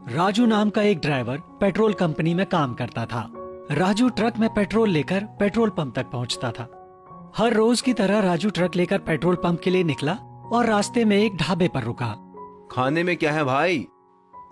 राजू नाम का एक ड्राइवर पेट्रोल कंपनी में काम करता था। राजू ट्रक में पेट्रोल लेकर पेट्रोल पंप तक पहुंचता था। हर रोज की तरह राजू ट्रक लेकर पेट्रोल पंप के लिए निकला और रास्ते में एक ढाबे पर रुका। खाने में क्या है भाई?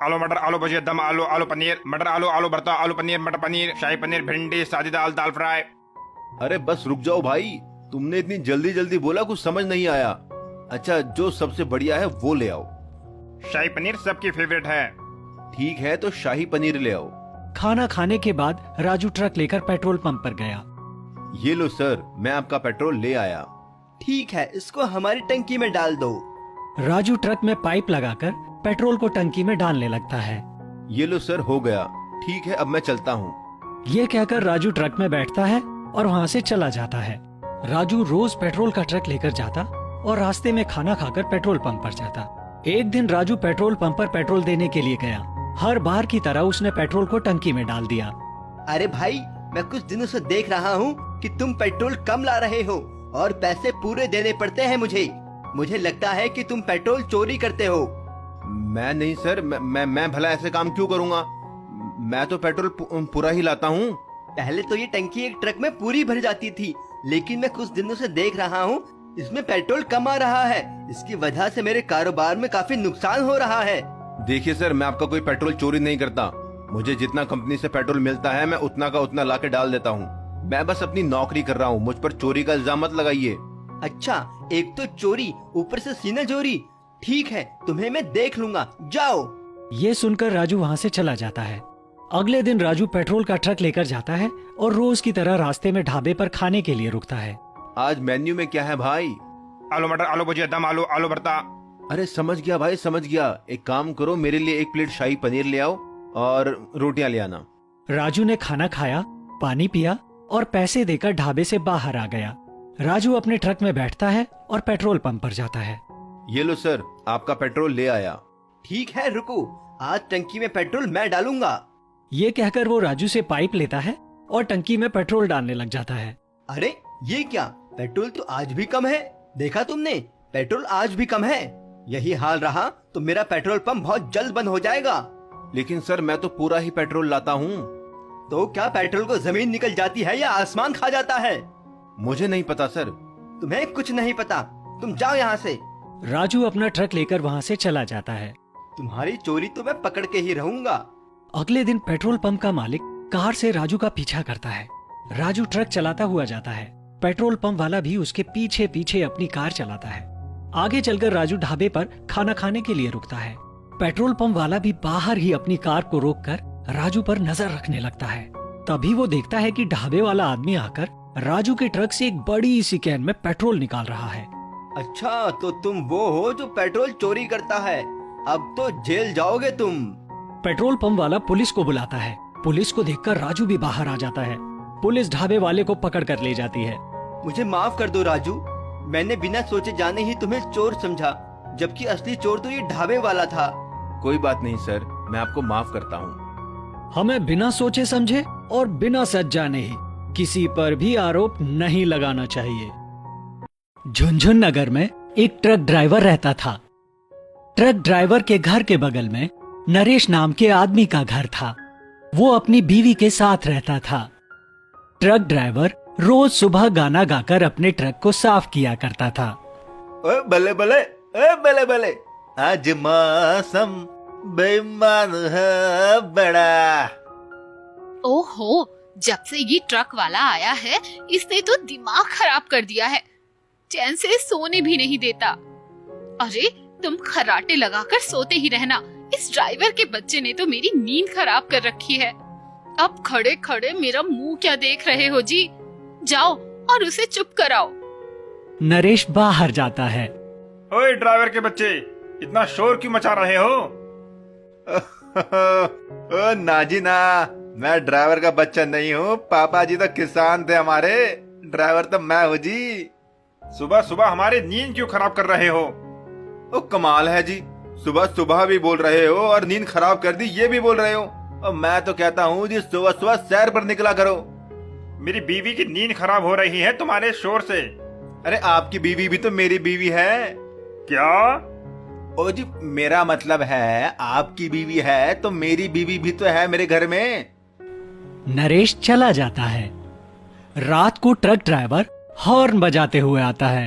आलू मटर आलू भुजिया दम आलू आलू पनीर मटर आलू आलू भरता आलू पनीर मटर पनीर शाही पनीर भिंडी सादी दाल दाल फ्राई। अरे बस रुक जाओ भाई, तुमने इतनी जल्दी जल्दी बोला कुछ समझ नहीं आया। अच्छा, जो सबसे बढ़िया है वो ले आओ। शाही पनीर सबकी फेवरेट है। ठीक है, तो शाही पनीर ले आओ। खाना खाने के बाद राजू ट्रक लेकर पेट्रोल पंप पर गया। ये लो सर, मैं आपका पेट्रोल ले आया। ठीक है, इसको हमारी टंकी में डाल दो। राजू ट्रक में पाइप लगाकर पेट्रोल को टंकी में डालने लगता है। ये लो सर, हो गया। ठीक है, अब मैं चलता हूँ। ये कहकर राजू ट्रक में बैठता है और वहाँ से चला जाता है। राजू रोज पेट्रोल का ट्रक लेकर जाता और रास्ते में खाना खाकर पेट्रोल पंप पर जाता। एक दिन राजू पेट्रोल पंप पर पेट्रोल देने के लिए गया। हर बार की तरह उसने पेट्रोल को टंकी में डाल दिया। अरे भाई, मैं कुछ दिनों से देख रहा हूँ कि तुम पेट्रोल कम ला रहे हो और पैसे पूरे देने पड़ते हैं मुझे लगता है कि तुम पेट्रोल चोरी करते हो। मैं नहीं सर, मैं भला ऐसे काम क्यों करूँगा? मैं तो पेट्रोल पूरा ही लाता हूँ। पहले तो ये टंकी एक ट्रक में पूरी भर जाती थी, लेकिन मैं कुछ दिनों से देख रहा हूँ इसमें पेट्रोल कम आ रहा है। इसकी वजह से मेरे कारोबार में काफी नुकसान हो रहा है। देखिए सर, मैं आपका कोई पेट्रोल चोरी नहीं करता। मुझे जितना कंपनी से पेट्रोल मिलता है मैं उतना का उतना ला के डाल देता हूँ। मैं बस अपनी नौकरी कर रहा हूँ, मुझ पर चोरी का इल्जाम मत लगाइए। अच्छा, एक तो चोरी, ऊपर से सीना चोरी। ठीक है, तुम्हें मैं देख लूंगा, जाओ। ये सुनकर राजू वहाँ से चला जाता है। अगले दिन राजू पेट्रोल का ट्रक लेकर जाता है और रोज की तरह रास्ते में ढाबे पर खाने के लिए रुकता है। आज मेन्यू में क्या है भाई? आलू मटर आलू भुजिया दम आलू आलू भरता। अरे समझ गया भाई, समझ गया। एक काम करो, मेरे लिए एक प्लेट शाही पनीर ले आओ और रोटियां ले आना। राजू ने खाना खाया, पानी पिया और पैसे देकर ढाबे से बाहर आ गया। राजू अपने ट्रक में बैठता है और पेट्रोल पंप पर जाता है। ये लो सर, आपका पेट्रोल ले आया। ठीक है, रुको, आज टंकी में पेट्रोल मैं डालूंगा। ये कहकर वो राजू से पाइप लेता है और टंकी में पेट्रोल डालने लग जाता है। अरे ये क्या, पेट्रोल तो आज भी कम है। देखा तुमने, पेट्रोल आज भी कम है। यही हाल रहा तो मेरा पेट्रोल पंप बहुत जल्द बंद हो जाएगा। लेकिन सर, मैं तो पूरा ही पेट्रोल लाता हूँ। तो क्या पेट्रोल को जमीन निकल जाती है या आसमान खा जाता है? मुझे नहीं पता सर। तुम्हें कुछ नहीं पता, तुम जाओ यहाँ से। राजू अपना ट्रक लेकर वहाँ से चला जाता है। तुम्हारी चोरी तो मैं पकड़ के ही रहूंगा। अगले दिन पेट्रोल पंप का मालिक कार से राजू का पीछा करता है। राजू ट्रक चलाता हुआ जाता है। पेट्रोल पंप वाला भी उसके पीछे पीछे अपनी कार चलाता है। आगे चलकर राजू ढाबे पर खाना खाने के लिए रुकता है। पेट्रोल पंप वाला भी बाहर ही अपनी कार को रोककर राजू पर नजर रखने लगता है। तभी वो देखता है कि ढाबे वाला आदमी आकर राजू के ट्रक से एक बड़ी सी कैन में पेट्रोल निकाल रहा है। अच्छा, तो तुम वो हो जो पेट्रोल चोरी करता है। अब तो जेल जाओगे तुम। पेट्रोल पंप वाला पुलिस को बुलाता है। पुलिस को देखकर राजू भी बाहर आ जाता है। पुलिस ढाबे वाले को पकड़ कर ले जाती है। मुझे माफ कर दो राजू, मैंने बिना सोचे जाने ही तुम्हें चोर समझा, जबकि असली चोर तो ये ढाबे वाला था। कोई बात नहीं सर, मैं आपको माफ करता हूँ। हमें बिना सोचे समझे और बिना सच जाने ही किसी पर भी आरोप नहीं लगाना चाहिए। झुनझुन नगर में एक ट्रक ड्राइवर रहता था। ट्रक ड्राइवर के घर के बगल में नरेश नाम के आदमी का घर था। वो अपनी बीवी के साथ रहता था। ट्रक ड्राइवर रोज सुबह गाना गाकर अपने ट्रक को साफ किया करता था। ओए बले बले, ओए बले बले, आज मौसम बेईमान है बड़ा। ओहो, जब से ये ट्रक वाला आया है इसने तो दिमाग खराब कर दिया है। चैन से सोने भी नहीं देता। अरे तुम खर्राटे लगाकर सोते ही रहना। इस ड्राइवर के बच्चे ने तो मेरी नींद खराब कर रखी है। अब खड़े खड़े मेरा मुंह क्या देख रहे हो जी? जाओ और उसे चुप कराओ। नरेश बाहर जाता है। ओए ड्राइवर के बच्चे, इतना शोर क्यों मचा रहे हो? ओ नाजी ना, मैं ड्राइवर का बच्चा नहीं हूँ। पापा जी तो किसान थे हमारे, ड्राइवर तो मैं हूँ जी। सुबह सुबह हमारी नींद क्यों खराब कर रहे हो? ओ कमाल है जी, सुबह सुबह भी बोल रहे हो और नींद खराब कर दी ये भी बोल रहे हो। और मैं तो कहता हूँ जी, सुबह सुबह सैर पर निकला करो। मेरी बीवी की नींद खराब हो रही है तुम्हारे शोर से। अरे आपकी बीवी भी तो मेरी बीवी है। क्या? ओ जी, मेरा मतलब है आपकी बीवी है तो मेरी बीवी भी तो है मेरे घर में। नरेश चला जाता है। रात को ट्रक ड्राइवर हॉर्न बजाते हुए आता है।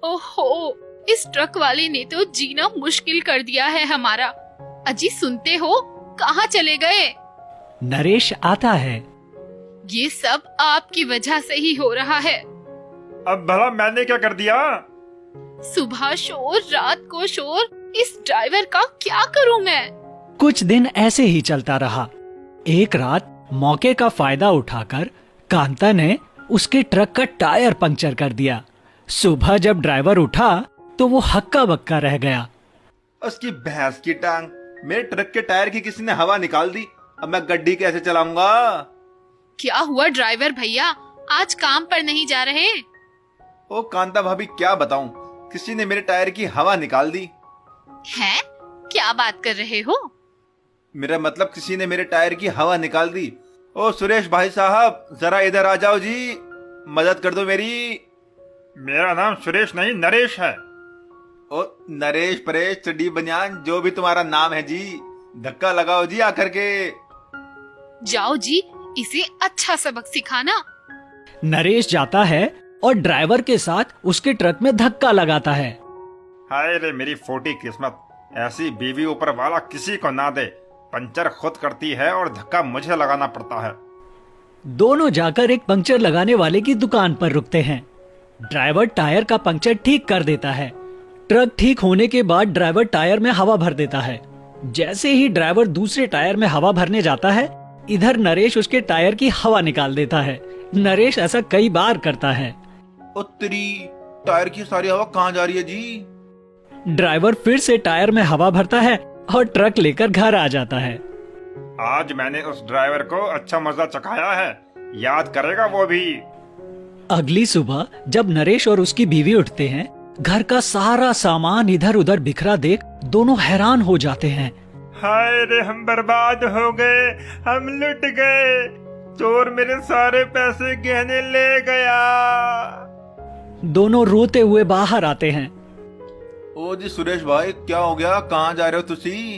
ओहो, इस ट्रक वाले ने तो जीना मुश्किल कर दिया है हमारा। अजी सुनते हो, कहाँ चले गए? नरेश आता है। ये सब आपकी वजह से ही हो रहा है। अब भला मैंने क्या कर दिया? सुबह शोर, रात को शोर, इस ड्राइवर का क्या करूं मैं? कुछ दिन ऐसे ही चलता रहा। एक रात मौके का फायदा उठाकर कांता ने उसके ट्रक का टायर पंक्चर कर दिया। सुबह जब ड्राइवर उठा तो वो हक्का बक्का रह गया। उसकी भैंस की टांग, मेरे ट्रक के टायर की किसी ने हवा निकाल दी। अब मैं गड्डी कैसे चलाऊंगा? क्या हुआ ड्राइवर भैया, आज काम पर नहीं जा रहे? ओ कांता भाभी, क्या बताऊं, किसी ने मेरे टायर की हवा निकाल दी। हैं? क्या बात कर रहे हो? मेरा मतलब किसी ने मेरे टायर की हवा निकाल दी। ओ सुरेश भाई साहब, जरा इधर आ जाओ जी, मदद कर दो मेरी। मेरा नाम सुरेश नहीं नरेश है। ओ नरेश, परेश, चड्डी, बनियान, जो भी तुम्हारा नाम है जी, धक्का लगाओ जी आकर के। जाओ जी, इसे अच्छा सबक सिखाना। नरेश जाता है और ड्राइवर के साथ उसके ट्रक में धक्का लगाता है। हाय रे मेरी फोटी किस्मत, ऐसी बीवी ऊपर वाला किसी को ना दे। पंचर खुद करती है और धक्का मुझे लगाना पड़ता है। दोनों जाकर एक पंक्चर लगाने वाले की दुकान पर रुकते हैं। ड्राइवर टायर का पंक्चर ठीक कर देता है। ट्रक ठीक होने के बाद ड्राइवर टायर में हवा भर देता है। जैसे ही ड्राइवर दूसरे टायर में हवा भरने जाता है, इधर नरेश उसके टायर की हवा निकाल देता है। नरेश ऐसा कई बार करता है। ओ तेरी, टायर की सारी हवा कहाँ जा रही है जी? ड्राइवर फिर से टायर में हवा भरता है और ट्रक लेकर घर आ जाता है। आज मैंने उस ड्राइवर को अच्छा मजा चखाया है, याद करेगा वो भी। अगली सुबह जब नरेश और उसकी बीवी उठते हैं, घर का सारा सामान इधर उधर बिखरा देख दोनों हैरान हो जाते हैं। हाय रे, हम बर्बाद हो गए, हम लुट गए, चोर मेरे सारे पैसे गहने ले गया। दोनों रोते हुए बाहर आते हैं। ओ जी सुरेश भाई, क्या हो गया, कहाँ जा रहे हो तुसी?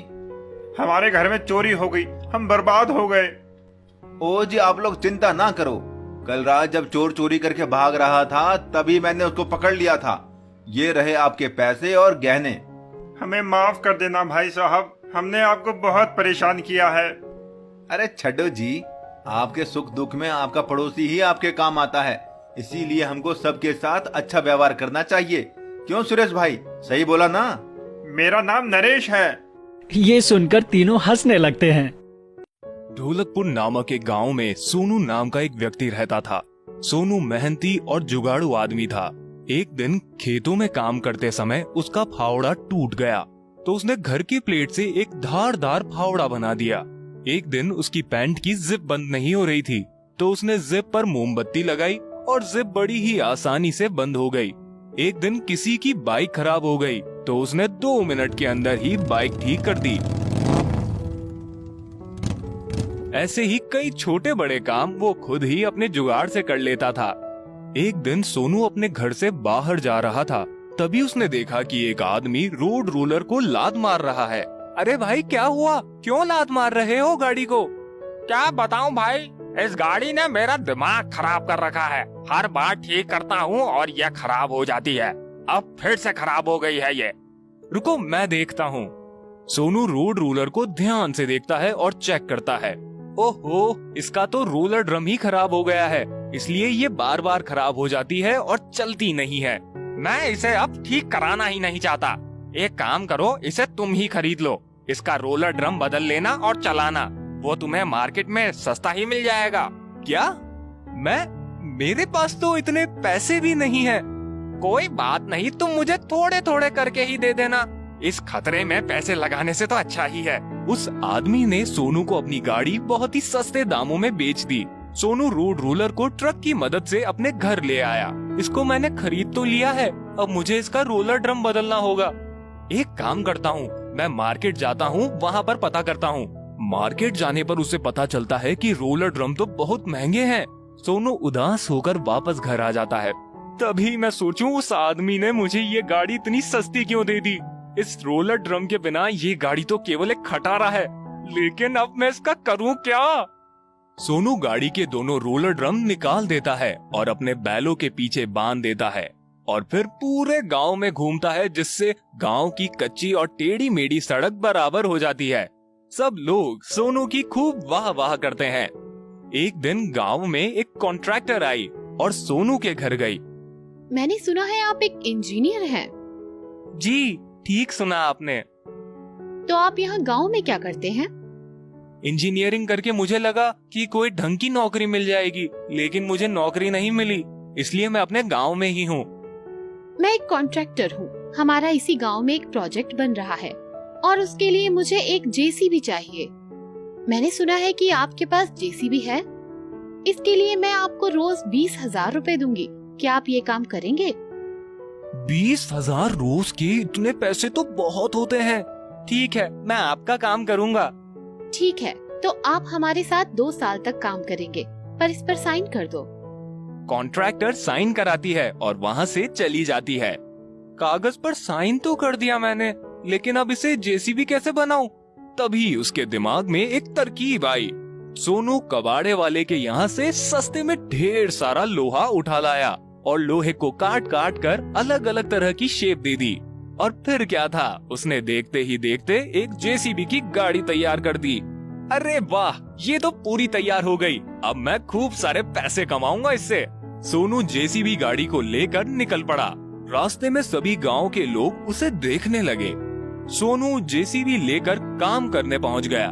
हमारे घर में चोरी हो गई, हम बर्बाद हो गए। ओ जी, आप लोग चिंता ना करो, कल रात जब चोर चोरी करके भाग रहा था तभी मैंने उसको पकड़ लिया था। ये रहे आपके पैसे और गहने। हमें माफ कर देना भाई साहब, हमने आपको बहुत परेशान किया है। अरे छड्डो जी, आपके सुख दुख में आपका पड़ोसी ही आपके काम आता है, इसीलिए हमको सबके साथ अच्छा व्यवहार करना चाहिए। क्यों सुरेश भाई, सही बोला ना? मेरा नाम नरेश है। ये सुनकर तीनों हंसने लगते हैं। ढोलकपुर नामक एक गांव में सोनू नाम का एक व्यक्ति रहता था। सोनू मेहनती और जुगाड़ू आदमी था। एक दिन खेतों में काम करते समय उसका फावड़ा टूट गया, तो उसने घर की प्लेट से एक धारदार फावड़ा बना दिया। एक दिन उसकी पैंट की जिप बंद नहीं हो रही थी, तो उसने जिप पर मोमबत्ती लगाई और जिप बड़ी ही आसानी से बंद हो गई। एक दिन किसी की बाइक खराब हो गई, तो उसने 2 मिनट के अंदर ही बाइक ठीक कर दी। ऐसे ही कई छोटे बड़े काम वो खुद ही अपने जुगाड़ से कर लेता था। एक दिन सोनू अपने घर से बाहर जा रहा था, तभी उसने देखा कि एक आदमी रोड रोलर को लात मार रहा है। अरे भाई, क्या हुआ, क्यों लात मार रहे हो गाड़ी को? क्या बताऊं भाई, इस गाड़ी ने मेरा दिमाग खराब कर रखा है। हर बार ठीक करता हूँ और ये खराब हो जाती है। अब फिर से खराब हो गई है ये। रुको, मैं देखता हूँ। सोनू रोड रोलर को ध्यान से देखता है और चेक करता है। ओहो, इसका तो रोलर ड्रम ही खराब हो गया है, इसलिए ये बार बार खराब हो जाती है और चलती नहीं है। मैं इसे अब ठीक कराना ही नहीं चाहता। एक काम करो, इसे तुम ही खरीद लो। इसका रोलर ड्रम बदल लेना और चलाना, वो तुम्हें मार्केट में सस्ता ही मिल जाएगा। क्या? मेरे पास तो इतने पैसे भी नहीं है। कोई बात नहीं, तुम मुझे थोड़े थोड़े करके ही दे देना। इस खतरे में पैसे लगाने से तो अच्छा ही है। उस आदमी ने सोनू को अपनी गाड़ी बहुत ही सस्ते दामों में बेच दी। सोनू रोड रोलर को ट्रक की मदद से अपने घर ले आया। इसको मैंने खरीद तो लिया है, अब मुझे इसका रोलर ड्रम बदलना होगा। एक काम करता हूँ, मैं मार्केट जाता हूँ, वहाँ पर पता करता हूँ। मार्केट जाने पर उसे पता चलता है कि रोलर ड्रम तो बहुत महंगे हैं। सोनू उदास होकर वापस घर आ जाता है। तभी मैं सोचूं, उस आदमी ने मुझे ये गाड़ी इतनी सस्ती क्यों दे दी। इस रोलर ड्रम के बिना ये गाड़ी तो केवल एक खटारा है, लेकिन अब मैं इसका करूं क्या? सोनू गाड़ी के दोनों रोलर ड्रम निकाल देता है और अपने बैलों के पीछे बांध देता है और फिर पूरे गांव में घूमता है, जिससे गांव की कच्ची और टेढ़ी मेढ़ी सड़क बराबर हो जाती है। सब लोग सोनू की खूब वाह वाह करते हैं। एक दिन गांव में एक कॉन्ट्रैक्टर आई और सोनू के घर गई। मैंने सुना है आप एक इंजीनियर हैं। जी, ठीक सुना आपने। तो आप यहाँ गांव में क्या करते हैं? इंजीनियरिंग करके मुझे लगा कि कोई ढंग की नौकरी मिल जाएगी, लेकिन मुझे नौकरी नहीं मिली, इसलिए मैं अपने गांव में ही हूँ। मैं एक कॉन्ट्रैक्टर हूँ। हमारा इसी गांव में एक प्रोजेक्ट बन रहा है और उसके लिए मुझे एक जेसीबी चाहिए। मैंने सुना है कि आपके पास जेसीबी है। इसके लिए मैं आपको रोज 20,000 रुपए दूंगी। क्या आप ये काम करेंगे? 20,000 रोज के? इतने पैसे तो बहुत होते हैं। ठीक है, मैं आपका काम करूँगा। ठीक है, तो आप हमारे साथ 2 साल तक काम करेंगे, पर इस पर साइन कर दो। कॉन्ट्रैक्टर साइन कराती है और वहाँ से चली जाती है। कागज पर साइन तो कर दिया मैंने, लेकिन अब इसे जेसीबी कैसे बनाऊं? तभी उसके दिमाग में एक तरकीब आई। सोनू कबाड़े वाले के यहाँ से सस्ते में ढेर सारा लोहा उठा लाया और लोहे को काट काट कर अलग अलग तरह की शेप दे दी। और फिर क्या था, उसने देखते ही देखते एक जेसीबी की गाड़ी तैयार कर दी। अरे वाह, ये तो पूरी तैयार हो गई। अब मैं खूब सारे पैसे कमाऊंगा इससे। सोनू जेसीबी गाड़ी को लेकर निकल पड़ा। रास्ते में सभी गांव के लोग उसे देखने लगे। सोनू जेसीबी लेकर काम करने पहुंच गया।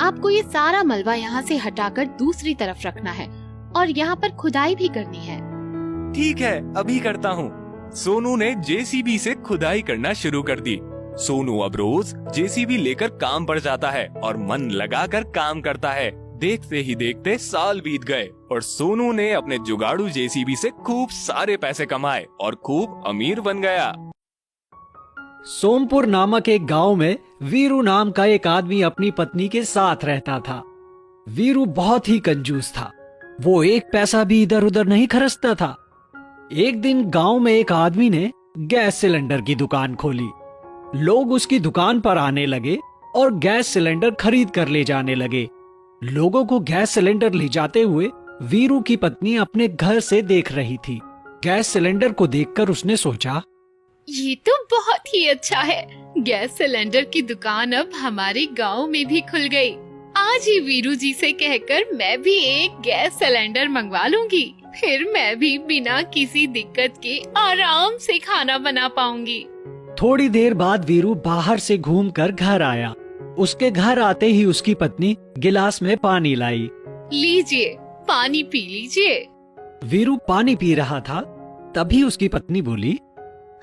आपको ये सारा मलबा यहाँ से हटाकर दूसरी तरफ रखना है और यहाँ पर खुदाई भी करनी है। ठीक है, अभी करता हूँ। सोनू ने जेसीबी से खुदाई करना शुरू कर दी। सोनू अब रोज जेसीबी लेकर काम पर जाता है और मन लगाकर काम करता है। देखते ही देखते साल बीत गए और सोनू ने अपने जुगाड़ू जेसीबी से खूब सारे पैसे कमाए और खूब अमीर बन गया। सोमपुर नामक एक गांव में वीरू नाम का एक आदमी अपनी पत्नी के साथ रहता था। वीरू बहुत ही कंजूस था। वो एक पैसा भी इधर उधर नहीं खर्चता था। एक दिन गांव में एक आदमी ने गैस सिलेंडर की दुकान खोली। लोग उसकी दुकान पर आने लगे और गैस सिलेंडर खरीद कर ले जाने लगे। लोगों को गैस सिलेंडर ले जाते हुए वीरू की पत्नी अपने घर से देख रही थी। गैस सिलेंडर को देखकर उसने सोचा, ये तो बहुत ही अच्छा है। गैस सिलेंडर की दुकान अब हमारे गांव में भी खुल गई। आज ही वीरू जी से कहकर मैं भी एक गैस सिलेंडर मंगवा लूंगी। फिर मैं भी बिना किसी दिक्कत के आराम से खाना बना पाऊंगी। थोड़ी देर बाद वीरू बाहर से घूमकर घर आया। उसके घर आते ही उसकी पत्नी गिलास में पानी लाई। लीजिए, पानी पी लीजिए। वीरू पानी पी रहा था, तभी उसकी पत्नी बोली,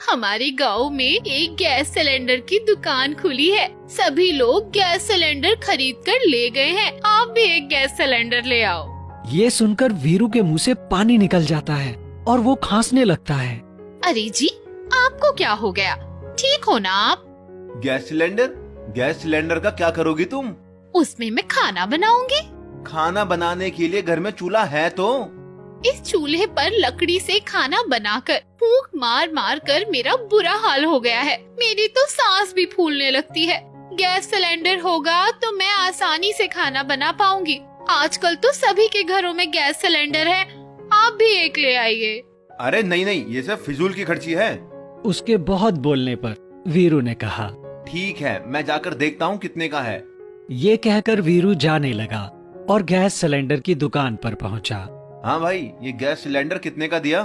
हमारे गांव में एक गैस सिलेंडर की दुकान खुली है। सभी लोग गैस सिलेंडर खरीद कर ले गए हैं। आप भी एक गैस सिलेंडर ले आओ। ये सुनकर वीरू के मुंह से पानी निकल जाता है और वो खांसने लगता है। अरे जी, आपको क्या हो गया? ठीक हो ना आप? गैस सिलेंडर का क्या करोगी तुम? उसमें मैं खाना बनाऊंगी। खाना बनाने के लिए घर में चूल्हा है तो। इस चूल्हे पर लकड़ी से खाना बनाकर फूंक मार मार कर मेरा बुरा हाल हो गया है। मेरी तो सांस भी फूलने लगती है। गैस सिलेंडर होगा तो मैं आसानी से खाना बना पाऊंगी। आजकल तो सभी के घरों में गैस सिलेंडर है। आप भी एक ले आइए। अरे नहीं नहीं, ये सब फिजूल की खर्ची है। उसके बहुत बोलने पर वीरू ने कहा, ठीक है, मैं जाकर देखता हूँ कितने का है। ये कहकर वीरू जाने लगा और गैस सिलेंडर की दुकान पर पहुंचा। हाँ भाई, ये गैस सिलेंडर कितने का दिया?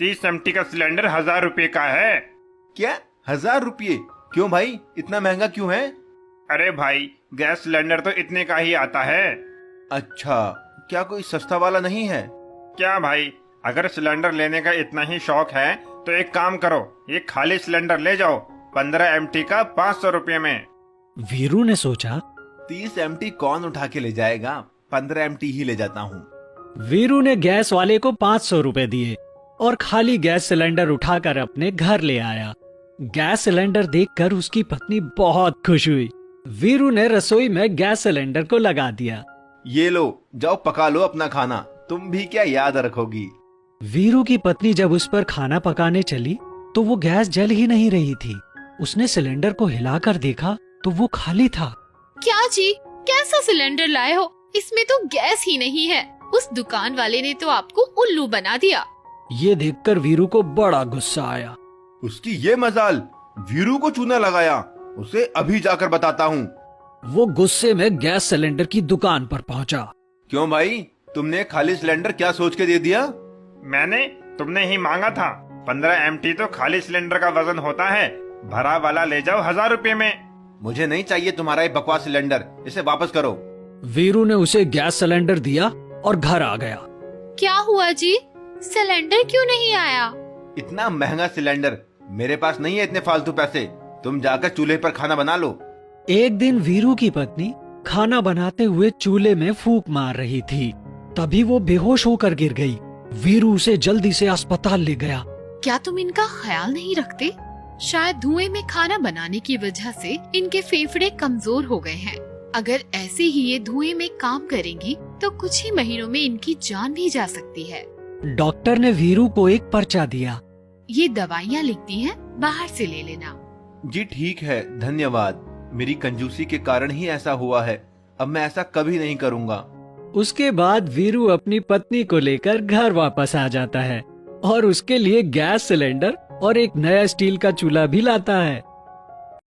30 एमटी का सिलेंडर 1000 रुपए का है। क्या 1000 रुपये? क्यों भाई, इतना महंगा क्यों है? अरे भाई, गैस सिलेंडर तो इतने का ही आता है। अच्छा, क्या कोई सस्ता वाला नहीं है? क्या भाई, अगर सिलेंडर लेने का इतना ही शौक है तो एक काम करो, ये खाली सिलेंडर ले जाओ 15 एमटी का 500 रुपये में। वीरू ने सोचा, 30 एमटी कौन उठा के ले जाएगा, 15 एमटी ही ले जाता हूँ। वीरू ने गैस वाले को 500 रुपए दिए और खाली गैस सिलेंडर उठाकर अपने घर ले आया। गैस सिलेंडर देखकर उसकी पत्नी बहुत खुश हुई। वीरू ने रसोई में गैस सिलेंडर को लगा दिया। ये लो, जाओ पका लो अपना खाना, तुम भी क्या याद रखोगी। वीरू की पत्नी जब उस पर खाना पकाने चली तो वो गैस जल ही नहीं रही थी। उसने सिलेंडर को हिलाकर देखा तो वो खाली था। क्या जी, कैसा सिलेंडर लाए हो? इसमें तो गैस ही नहीं है। उस दुकान वाले ने तो आपको उल्लू बना दिया। ये देखकर वीरू को बड़ा गुस्सा आया। उसकी ये मजाल, वीरू को चूना लगाया। उसे अभी जाकर बताता हूँ। वो गुस्से में गैस सिलेंडर की दुकान पर पहुंचा। क्यों भाई, तुमने खाली सिलेंडर क्या सोच के दे दिया? मैंने तुमने ही मांगा था। 15 MT तो खाली सिलेंडर का वजन होता है। भरा वाला ले जाओ 1000 रुपए में। मुझे नहीं चाहिए तुम्हारा ये बकवास सिलेंडर, इसे वापस करो। वीरू ने उसे गैस सिलेंडर दिया और घर आ गया। क्या हुआ जी, सिलेंडर क्यों नहीं आया? इतना महंगा सिलेंडर, मेरे पास नहीं है इतने फालतू पैसे। तुम जाकर चूल्हे पर खाना बना लो। एक दिन वीरू की पत्नी खाना बनाते हुए चूल्हे में फूंक मार रही थी। तभी वो बेहोश होकर गिर गई। वीरू उसे जल्दी से अस्पताल ले गया। क्या तुम इनका ख्याल नहीं रखते? शायद धुएं में खाना बनाने की वजह से इनके फेफड़े कमजोर हो गए हैं। अगर ऐसे ही ये धुएं में काम करेंगी तो कुछ ही महीनों में इनकी जान भी जा सकती है। डॉक्टर ने वीरू को एक पर्चा दिया। ये दवाइयाँ लिखती हैं, बाहर से ले लेना। जी ठीक है, धन्यवाद। मेरी कंजूसी के कारण ही ऐसा हुआ है। अब मैं ऐसा कभी नहीं करूँगा। उसके बाद वीरू अपनी पत्नी को लेकर घर वापस आ जाता है और उसके लिए गैस सिलेंडर और एक नया स्टील का चूल्हा भी लाता है।